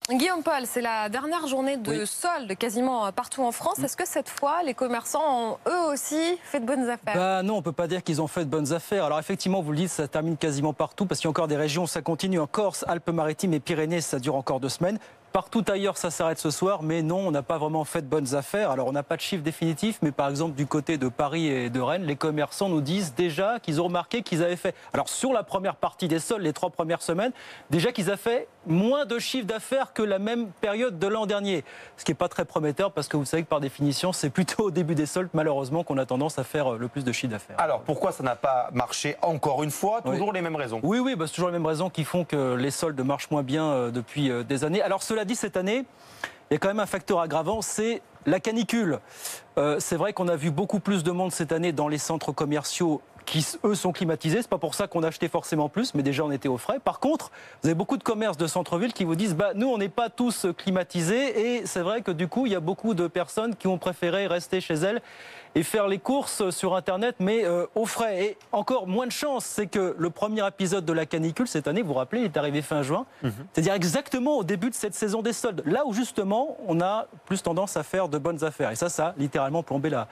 Guillaume Paul, c'est la dernière journée de solde quasiment partout en France. Est-ce que cette fois, les commerçants ont eux aussi fait de bonnes affaires? Non, on ne peut pas dire qu'ils ont fait de bonnes affaires. Alors effectivement, vous le dites, ça termine quasiment partout parce qu'il y a encore des régions où ça continue. En Corse, Alpes-Maritimes et Pyrénées, ça dure encore 2 semaines. Partout ailleurs, ça s'arrête ce soir, mais non, on n'a pas vraiment fait de bonnes affaires. Alors, on n'a pas de chiffre définitif, mais par exemple, du côté de Paris et de Rennes, les commerçants nous disent déjà qu'ils ont remarqué qu'ils avaient fait, alors sur la première partie des soldes, les 3 premières semaines, déjà qu'ils avaient fait moins de chiffre d'affaires que la même période de l'an dernier. Ce qui n'est pas très prometteur, parce que vous savez que par définition, c'est plutôt au début des soldes, malheureusement, qu'on a tendance à faire le plus de chiffre d'affaires. Alors, pourquoi ça n'a pas marché encore une fois? Toujours les mêmes raisons. Oui, c'est toujours les mêmes raisons qui font que les soldes marchent moins bien depuis des années. Alors, cela dit, cette année, il y a quand même un facteur aggravant, c'est la canicule. C'est vrai qu'on a vu beaucoup plus de monde cette année dans les centres commerciaux qui, eux, sont climatisés. C'est pas pour ça qu'on a acheté forcément plus, mais déjà on était au frais. Par contre, vous avez beaucoup de commerces de centre-ville qui vous disent nous, on n'est pas tous climatisés. Et c'est vrai que du coup, il y a beaucoup de personnes qui ont préféré rester chez elles et faire les courses sur Internet, mais au frais. Et encore moins de chance, c'est que le premier épisode de la canicule cette année, vous vous rappelez, il est arrivé fin juin, c'est-à-dire exactement au début de cette saison des soldes. Là où justement, on a plus tendance à faire de bonnes affaires. Et ça a littéralement plombé la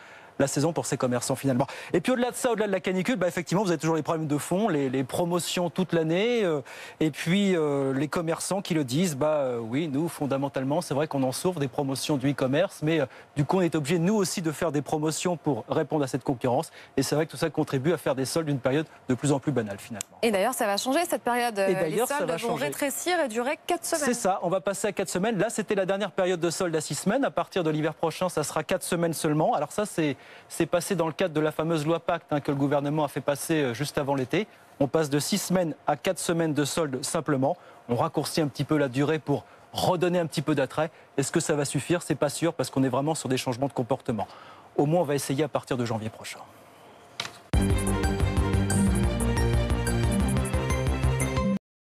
saison pour ces commerçants finalement. Et puis au-delà de ça, au-delà de la canicule, effectivement, vous avez toujours les problèmes de fond, les promotions toute l'année, et puis les commerçants qui le disent, oui, nous, fondamentalement, c'est vrai qu'on en sauve des promotions du e-commerce, mais du coup, on est obligé, nous aussi, de faire des promotions pour répondre à cette concurrence. Et c'est vrai que tout ça contribue à faire des soldes d'une période de plus en plus banale, finalement. Et d'ailleurs, ça va changer, cette période. Les soldes ça va vont rétrécir et durer 4 semaines. C'est ça, on va passer à 4 semaines. Là, c'était la dernière période de soldes à 6 semaines. À partir de l'hiver prochain, ça sera 4 semaines seulement. Alors ça, c'est passé dans le cadre de la fameuse loi Pacte que le gouvernement a fait passer juste avant l'été. On passe de 6 semaines à 4 semaines de soldes simplement. On raccourcit un petit peu la durée pour redonner un petit peu d'attrait. Est-ce que ça va suffire? C'est pas sûr parce qu'on est vraiment sur des changements de comportement. Au moins, on va essayer à partir de janvier prochain.